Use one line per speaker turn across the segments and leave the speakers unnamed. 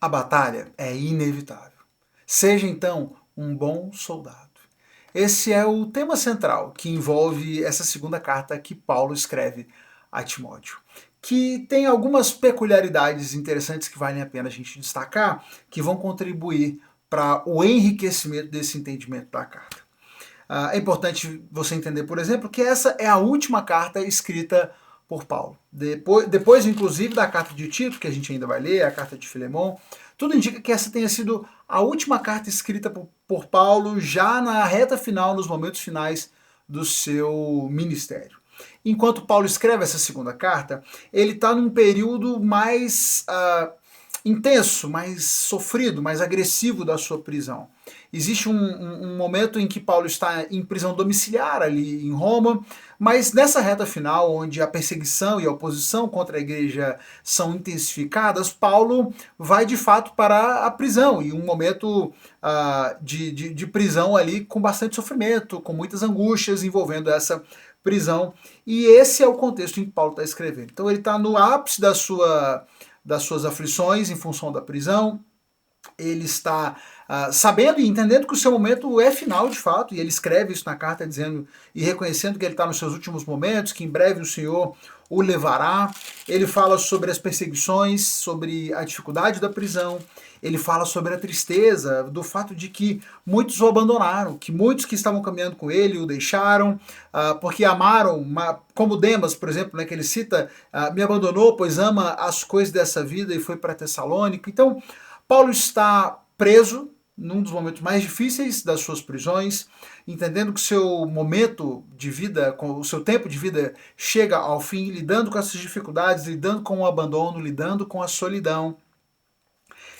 A batalha é inevitável. Seja então um bom soldado. Esse é o tema central que envolve essa segunda carta que Paulo escreve a Timóteo, que tem algumas peculiaridades interessantes que valem a pena a gente destacar, que vão contribuir para o enriquecimento desse entendimento da carta. É importante você entender, por exemplo, que essa é a última carta escrita por Paulo. Depois, inclusive, da carta de Tito, que a gente ainda vai ler, a carta de Filemão, tudo indica que essa tenha sido a última carta escrita por Paulo, já na reta final, nos momentos finais do seu ministério. Enquanto Paulo escreve essa segunda carta, ele está num período mais intenso, mais sofrido, mais agressivo da sua prisão. Existe um momento em que Paulo está em prisão domiciliar ali em Roma, mas nessa reta final, onde a perseguição e a oposição contra a igreja são intensificadas, Paulo vai de fato para a prisão, e um momento de prisão ali com bastante sofrimento, com muitas angústias envolvendo essa prisão, e esse é o contexto em que Paulo está escrevendo. Então ele está no ápice das suas aflições em função da prisão, ele está sabendo e entendendo que o seu momento é final de fato, e ele escreve isso na carta dizendo e reconhecendo que ele está nos seus últimos momentos, que em breve o Senhor o levará. Ele fala sobre as perseguições, sobre a dificuldade da prisão, ele fala sobre a tristeza do fato de que muitos o abandonaram, que muitos que estavam caminhando com ele o deixaram, porque amaram, como Demas, por exemplo, né, que ele cita, me abandonou, pois ama as coisas dessa vida e foi para Tessalônica. Então, Paulo está preso num dos momentos mais difíceis das suas prisões, entendendo que o seu momento de vida, o seu tempo de vida chega ao fim, lidando com essas dificuldades, lidando com o abandono, lidando com a solidão.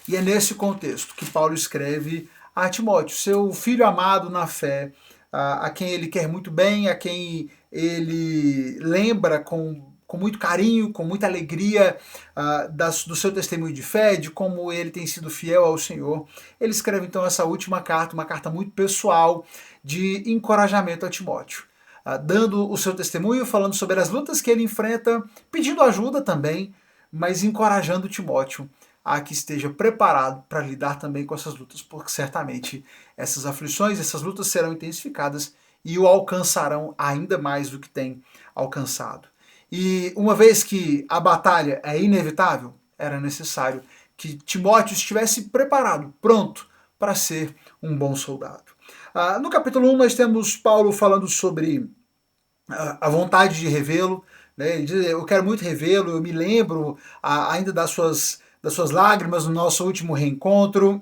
E é nesse contexto que Paulo escreve a Timóteo, seu filho amado na fé, a quem ele quer muito bem, a quem ele lembra com muito carinho, com muita alegria do seu testemunho de fé, de como ele tem sido fiel ao Senhor. Ele escreve então essa última carta, uma carta muito pessoal de encorajamento a Timóteo, dando o seu testemunho, falando sobre as lutas que ele enfrenta, pedindo ajuda também, mas encorajando Timóteo a que esteja preparado para lidar também com essas lutas, porque certamente essas aflições, essas lutas serão intensificadas e o alcançarão ainda mais do que tem alcançado. E uma vez que a batalha é inevitável, era necessário que Timóteo estivesse preparado, pronto para ser um bom soldado. No capítulo 1 nós temos Paulo falando sobre a vontade de revê-lo, né? Ele diz, eu quero muito revê-lo, eu me lembro ainda das suas lágrimas no nosso último reencontro.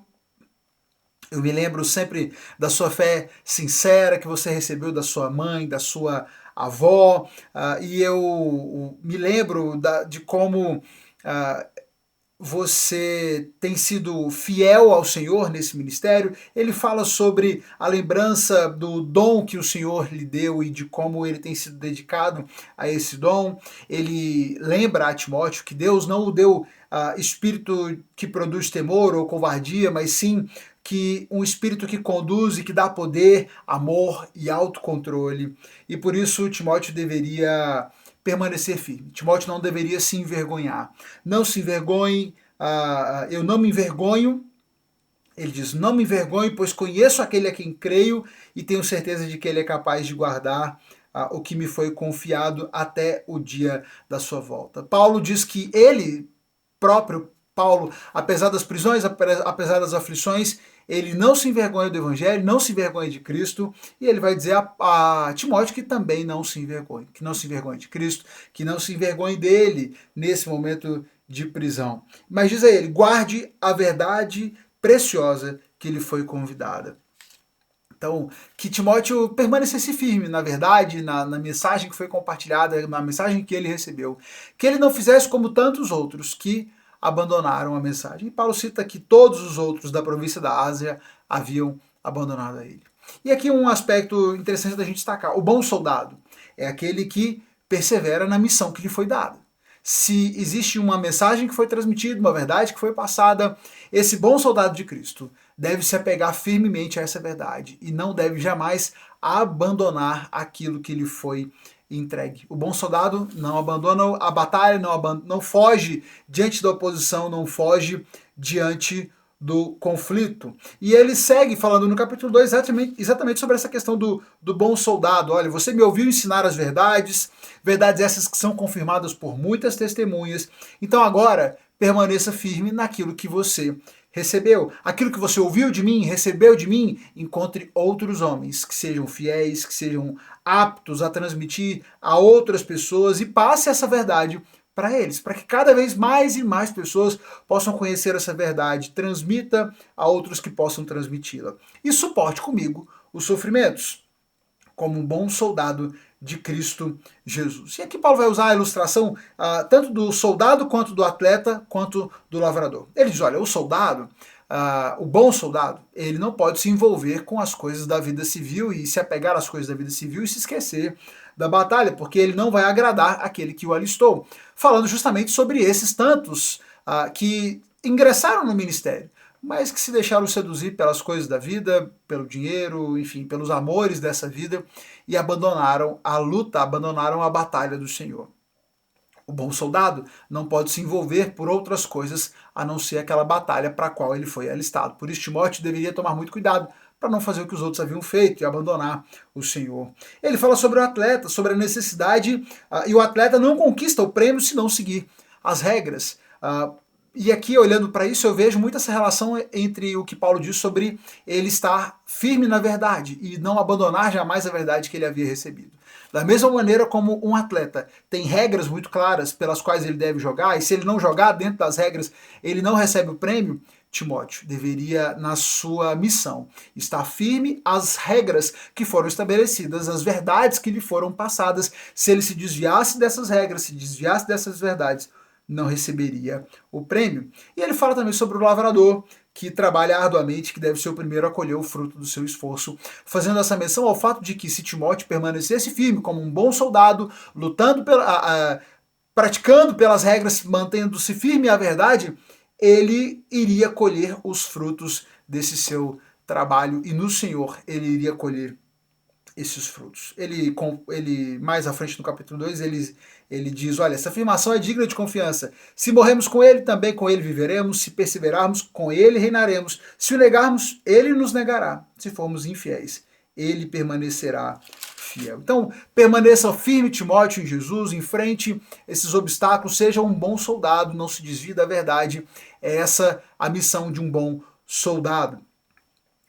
Eu me lembro sempre da sua fé sincera que você recebeu da sua mãe, da sua avó, e eu me lembro de como você tem sido fiel ao Senhor nesse ministério. Ele fala sobre a lembrança do dom que o Senhor lhe deu e de como ele tem sido dedicado a esse dom. Ele lembra a Timóteo que Deus não o deu espírito que produz temor ou covardia, mas sim que um espírito que conduz e que dá poder, amor e autocontrole. E por isso Timóteo deveria permanecer firme. Timóteo não deveria se envergonhar. Não se envergonhe, eu não me envergonho. Ele diz, não me envergonhe, pois conheço aquele a quem creio e tenho certeza de que ele é capaz de guardar o que me foi confiado até o dia da sua volta. Paulo diz que ele próprio, Paulo, apesar das prisões, apesar das aflições, ele não se envergonha do Evangelho, não se envergonha de Cristo, e ele vai dizer a Timóteo que também não se envergonhe, que não se envergonhe de Cristo, que não se envergonhe dele nesse momento de prisão. Mas diz a ele, guarde a verdade preciosa que lhe foi convidada. Então, que Timóteo permanecesse firme na verdade, na mensagem que foi compartilhada, na mensagem que ele recebeu. Que ele não fizesse como tantos outros que abandonaram a mensagem. E Paulo cita que todos os outros da província da Ásia haviam abandonado a ele. E aqui um aspecto interessante da gente destacar. O bom soldado é aquele que persevera na missão que lhe foi dada. Se existe uma mensagem que foi transmitida, uma verdade que foi passada, esse bom soldado de Cristo deve se apegar firmemente a essa verdade e não deve jamais abandonar aquilo que lhe foi entregue. O bom soldado não abandona a batalha, não foge diante da oposição, não foge diante do conflito. E ele segue falando no capítulo 2 exatamente sobre essa questão do bom soldado. Olha, você me ouviu ensinar as verdades, verdades essas que são confirmadas por muitas testemunhas. Então agora permaneça firme naquilo que você recebeu. Aquilo que você ouviu de mim, recebeu de mim, encontre outros homens que sejam fiéis, que sejam aptos a transmitir a outras pessoas e passe essa verdade para eles, para que cada vez mais e mais pessoas possam conhecer essa verdade, transmita a outros que possam transmiti-la. E suporte comigo os sofrimentos, como um bom soldado de Cristo Jesus. E aqui Paulo vai usar a ilustração tanto do soldado quanto do atleta, quanto do lavrador. Ele diz, olha, o soldado, o bom soldado, ele não pode se envolver com as coisas da vida civil e se apegar às coisas da vida civil e se esquecer da batalha, porque ele não vai agradar aquele que o alistou. Falando justamente sobre esses tantos que ingressaram no ministério, mas que se deixaram seduzir pelas coisas da vida, pelo dinheiro, enfim, pelos amores dessa vida, e abandonaram a luta, abandonaram a batalha do Senhor. O bom soldado não pode se envolver por outras coisas a não ser aquela batalha para a qual ele foi alistado. Por isso, Timóteo deveria tomar muito cuidado para não fazer o que os outros haviam feito e abandonar o Senhor. Ele fala sobre o atleta, sobre a necessidade, e o atleta não conquista o prêmio se não seguir as regras. E aqui, olhando para isso, eu vejo muito essa relação entre o que Paulo diz sobre ele estar firme na verdade e não abandonar jamais a verdade que ele havia recebido. Da mesma maneira como um atleta tem regras muito claras pelas quais ele deve jogar, e se ele não jogar dentro das regras, ele não recebe o prêmio, Timóteo deveria, na sua missão, estar firme às regras que foram estabelecidas, às verdades que lhe foram passadas. Se ele se desviasse dessas regras, se desviasse dessas verdades, não receberia o prêmio. E ele fala também sobre o lavrador, que trabalha arduamente, que deve ser o primeiro a colher o fruto do seu esforço, fazendo essa menção ao fato de que se Timóteo permanecesse firme como um bom soldado, lutando praticando pelas regras, mantendo-se firme à verdade, ele iria colher os frutos desse seu trabalho e no Senhor ele iria colher esses frutos. Ele mais à frente no capítulo 2, ele diz, olha, essa afirmação é digna de confiança. Se morremos com ele, também com ele viveremos. Se perseverarmos, com ele reinaremos. Se o negarmos, ele nos negará. Se formos infiéis, ele permanecerá fiel. Então, permaneça firme, Timóteo, em Jesus, enfrente esses obstáculos, seja um bom soldado, não se desvie da verdade. É essa a missão de um bom soldado.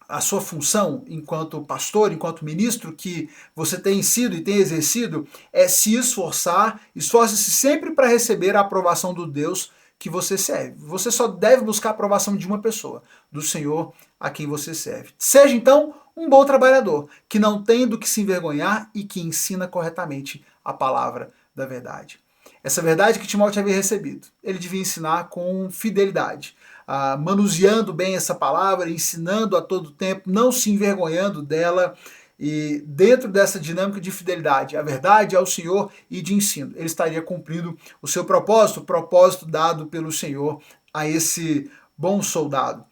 A sua função enquanto pastor, enquanto ministro que você tem sido e tem exercido é se esforçar, esforce-se sempre para receber a aprovação do Deus que você serve. Você só deve buscar a aprovação de uma pessoa, do Senhor a quem você serve. Seja então um bom trabalhador, que não tem do que se envergonhar e que ensina corretamente a palavra da verdade. Essa verdade que Timóteo havia recebido, ele devia ensinar com fidelidade. Manuseando bem essa palavra, ensinando a todo tempo, não se envergonhando dela, e dentro dessa dinâmica de fidelidade, a verdade ao Senhor e de ensino, ele estaria cumprindo o seu propósito, o propósito dado pelo Senhor a esse bom soldado.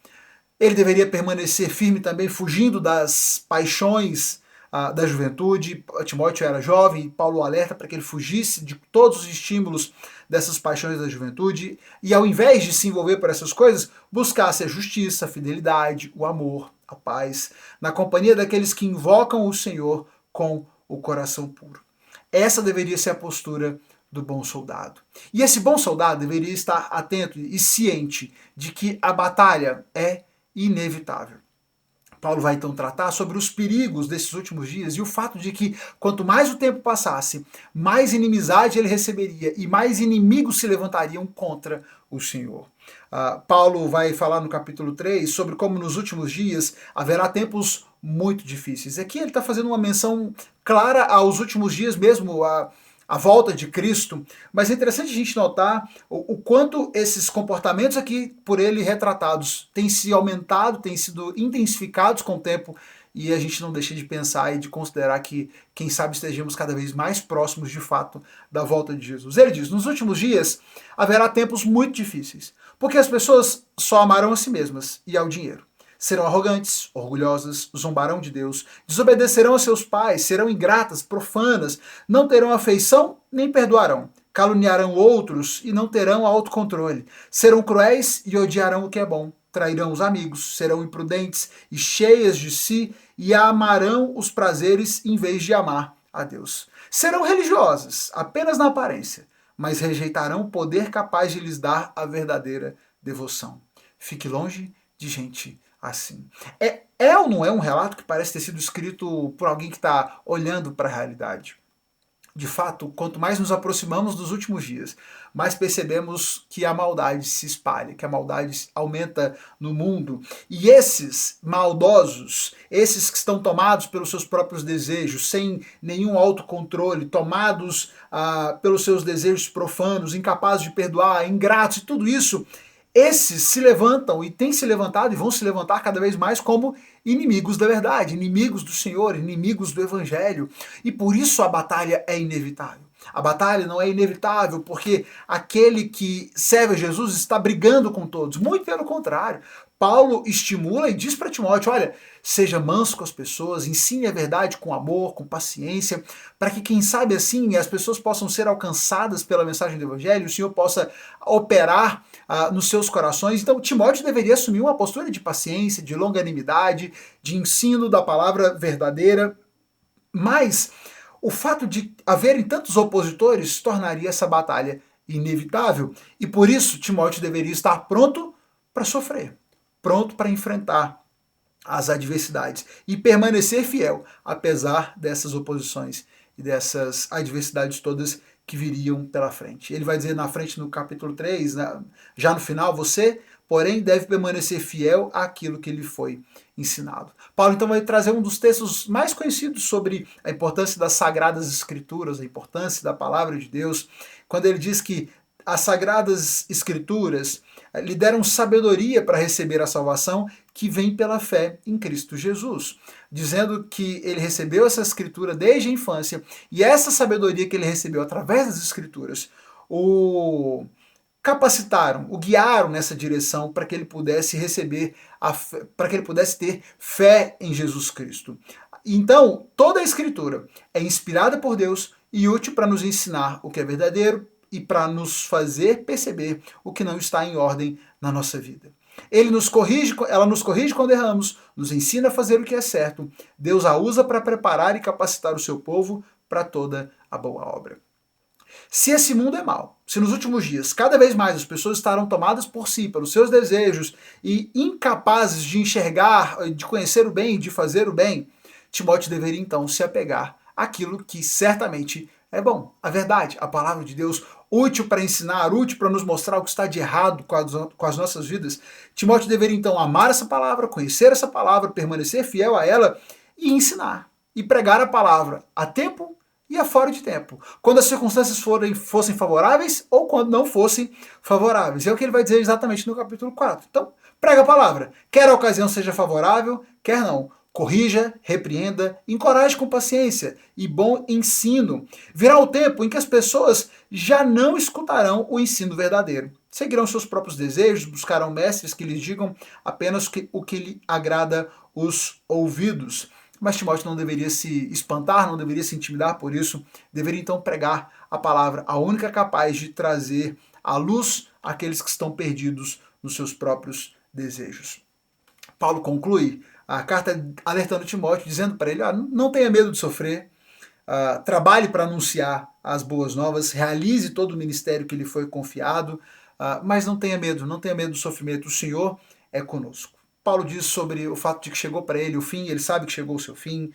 Ele deveria permanecer firme também, fugindo das paixões da juventude. Timóteo era jovem, Paulo o alerta para que ele fugisse de todos os estímulos dessas paixões da juventude e, ao invés de se envolver por essas coisas, buscasse a justiça, a fidelidade, o amor, a paz, na companhia daqueles que invocam o Senhor com o coração puro. Essa deveria ser a postura do bom soldado. E esse bom soldado deveria estar atento e ciente de que a batalha é inevitável. Paulo vai então tratar sobre os perigos desses últimos dias e o fato de que quanto mais o tempo passasse, mais inimizade ele receberia e mais inimigos se levantariam contra o Senhor. Paulo vai falar no capítulo 3 sobre como nos últimos dias haverá tempos muito difíceis. Aqui ele está fazendo uma menção clara aos últimos dias mesmo, a volta de Cristo, mas é interessante a gente notar o quanto esses comportamentos aqui, por ele retratados, têm se aumentado, têm sido intensificados com o tempo, e a gente não deixa de pensar e de considerar que, quem sabe, estejamos cada vez mais próximos, de fato, da volta de Jesus. Ele diz, nos últimos dias haverá tempos muito difíceis, porque as pessoas só amarão a si mesmas e ao dinheiro. Serão arrogantes, orgulhosas, zombarão de Deus, desobedecerão a seus pais, serão ingratas, profanas, não terão afeição nem perdoarão. Caluniarão outros e não terão autocontrole. Serão cruéis e odiarão o que é bom. Trairão os amigos, serão imprudentes e cheias de si e amarão os prazeres em vez de amar a Deus. Serão religiosas, apenas na aparência, mas rejeitarão o poder capaz de lhes dar a verdadeira devoção. Fique longe de gente assim. É ou não é um relato que parece ter sido escrito por alguém que está olhando para a realidade? De fato, quanto mais nos aproximamos dos últimos dias, mais percebemos que a maldade se espalha, que a maldade aumenta no mundo. E esses maldosos, esses que estão tomados pelos seus próprios desejos, sem nenhum autocontrole, tomados pelos seus desejos profanos, incapazes de perdoar, ingratos e tudo isso, esses se levantam e têm se levantado e vão se levantar cada vez mais como inimigos da verdade, inimigos do Senhor, inimigos do Evangelho. E por isso a batalha é inevitável. A batalha não é inevitável porque aquele que serve a Jesus está brigando com todos. Muito pelo contrário. Paulo estimula e diz para Timóteo, olha, seja manso com as pessoas, ensine a verdade com amor, com paciência, para que quem sabe assim as pessoas possam ser alcançadas pela mensagem do Evangelho, o Senhor possa operar nos seus corações. Então Timóteo deveria assumir uma postura de paciência, de longanimidade, de ensino da palavra verdadeira, mas o fato de haverem tantos opositores tornaria essa batalha inevitável, e por isso Timóteo deveria estar pronto para sofrer, pronto para enfrentar as adversidades e permanecer fiel, apesar dessas oposições e dessas adversidades todas que viriam pela frente. Ele vai dizer na frente no capítulo 3, já no final, você, porém, deve permanecer fiel àquilo que lhe foi ensinado. Paulo então vai trazer um dos textos mais conhecidos sobre a importância das Sagradas Escrituras, a importância da palavra de Deus, quando ele diz que as Sagradas Escrituras lhe deram sabedoria para receber a salvação que vem pela fé em Cristo Jesus, dizendo que ele recebeu essa escritura desde a infância e essa sabedoria que ele recebeu através das escrituras o capacitaram, o guiaram nessa direção para que ele pudesse receber, para que ele pudesse ter fé em Jesus Cristo. Então, toda a escritura é inspirada por Deus e útil para nos ensinar o que é verdadeiro e para nos fazer perceber o que não está em ordem na nossa vida. Ela nos corrige quando erramos, nos ensina a fazer o que é certo. Deus a usa para preparar e capacitar o seu povo para toda a boa obra. Se esse mundo é mau, se nos últimos dias cada vez mais as pessoas estarão tomadas por si, pelos seus desejos e incapazes de enxergar, de conhecer o bem, de fazer o bem, Timóteo deveria então se apegar àquilo que certamente é bom, a verdade, a palavra de Deus, útil para ensinar, útil para nos mostrar o que está de errado com as nossas vidas. Timóteo deveria então amar essa palavra, conhecer essa palavra, permanecer fiel a ela e ensinar, e pregar a palavra a tempo e a fora de tempo, quando as circunstâncias fossem favoráveis ou quando não fossem favoráveis. É o que ele vai dizer exatamente no capítulo 4. Então, prega a palavra, quer a ocasião seja favorável, quer não. Corrija, repreenda, encoraje com paciência e bom ensino. Virá o tempo em que as pessoas já não escutarão o ensino verdadeiro. Seguirão seus próprios desejos, buscarão mestres que lhes digam apenas o que lhe agrada os ouvidos. Mas Timóteo não deveria se espantar, não deveria se intimidar por isso, deveria então pregar a palavra, a única capaz de trazer à luz aqueles que estão perdidos nos seus próprios desejos. Paulo conclui a carta alertando Timóteo, dizendo para ele, não tenha medo de sofrer, trabalhe para anunciar as boas novas, realize todo o ministério que lhe foi confiado, mas não tenha medo do sofrimento, o Senhor é conosco. Paulo diz sobre o fato de que chegou para ele o fim, ele sabe que chegou o seu fim,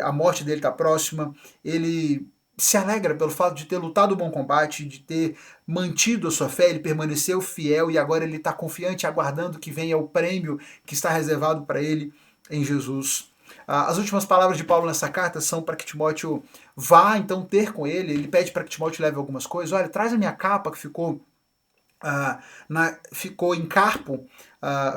a morte dele está próxima, ele se alegra pelo fato de ter lutado o bom combate, de ter mantido a sua fé, ele permaneceu fiel e agora ele está confiante, aguardando que venha o prêmio que está reservado para ele em Jesus. As últimas palavras de Paulo nessa carta são para que Timóteo vá então ter com ele, ele pede para que Timóteo leve algumas coisas, olha, traz a minha capa que ficou em Carpo,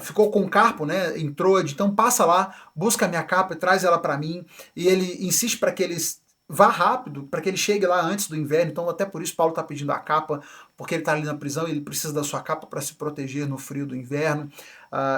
ficou com Carpo, né, em Troade, então passa lá, busca a minha capa e traz ela para mim, e ele insiste para que eles vá rápido para que ele chegue lá antes do inverno. Então, até por isso, Paulo está pedindo a capa, porque ele está ali na prisão e ele precisa da sua capa para se proteger no frio do inverno.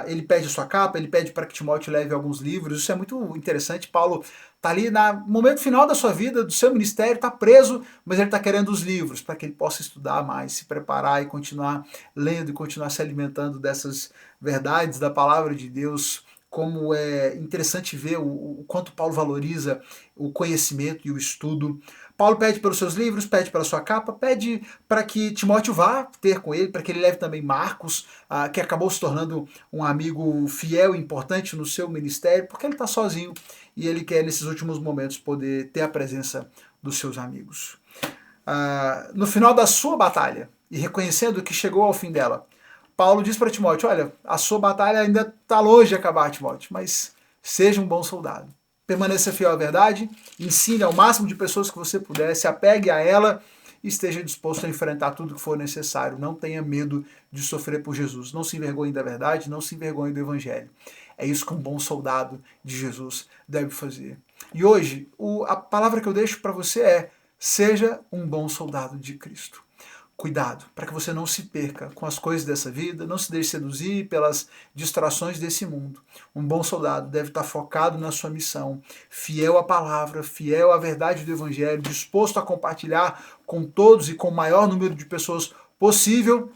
Ele pede a sua capa, ele pede para que Timóteo leve alguns livros. Isso é muito interessante. Paulo está ali no momento final da sua vida, do seu ministério, está preso, mas ele está querendo os livros para que ele possa estudar mais, se preparar e continuar lendo e continuar se alimentando dessas verdades da palavra de Deus. Como é interessante ver o quanto Paulo valoriza o conhecimento e o estudo. Paulo pede pelos seus livros, pede pela sua capa, pede para que Timóteo vá ter com ele, para que ele leve também Marcos, que acabou se tornando um amigo fiel e importante no seu ministério, porque ele está sozinho e ele quer, nesses últimos momentos, poder ter a presença dos seus amigos. No final da sua batalha, e reconhecendo que chegou ao fim dela, Paulo diz para Timóteo, olha, a sua batalha ainda está longe de acabar, Timóteo, mas seja um bom soldado. Permaneça fiel à verdade, ensine ao máximo de pessoas que você puder, se apegue a ela e esteja disposto a enfrentar tudo que for necessário. Não tenha medo de sofrer por Jesus. Não se envergonhe da verdade, não se envergonhe do evangelho. É isso que um bom soldado de Jesus deve fazer. E hoje, a palavra que eu deixo para você é, seja um bom soldado de Cristo. Cuidado, para que você não se perca com as coisas dessa vida, não se deixe seduzir pelas distrações desse mundo. Um bom soldado deve estar focado na sua missão, fiel à palavra, fiel à verdade do Evangelho, disposto a compartilhar com todos e com o maior número de pessoas possível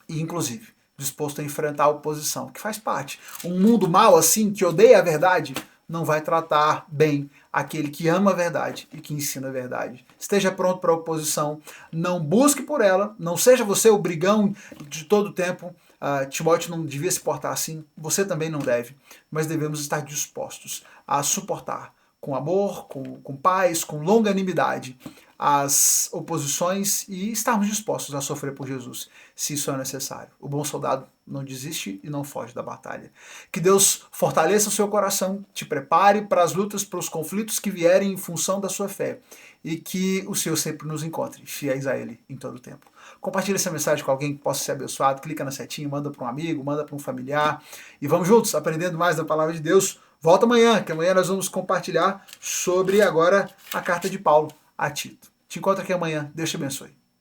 e, inclusive, disposto a enfrentar a oposição, que faz parte. Um mundo mau assim, que odeia a verdade, não vai tratar bem aquele que ama a verdade e que ensina a verdade. Esteja pronto para a oposição, não busque por ela, não seja você o brigão de todo o tempo. Timóteo não devia se portar assim, você também não deve, mas devemos estar dispostos a suportar com amor, com paz, com longanimidade as oposições e estarmos dispostos a sofrer por Jesus, se isso é necessário. O bom soldado não desiste e não foge da batalha. Que Deus fortaleça o seu coração, te prepare para as lutas, para os conflitos que vierem em função da sua fé e que o Senhor sempre nos encontre, fiéis a Ele em todo o tempo. Compartilhe essa mensagem com alguém que possa ser abençoado, clica na setinha, manda para um amigo, manda para um familiar e vamos juntos aprendendo mais da palavra de Deus. Volta amanhã, que amanhã nós vamos compartilhar sobre agora a carta de Paulo a Tito. Te encontro aqui amanhã. Deus te abençoe.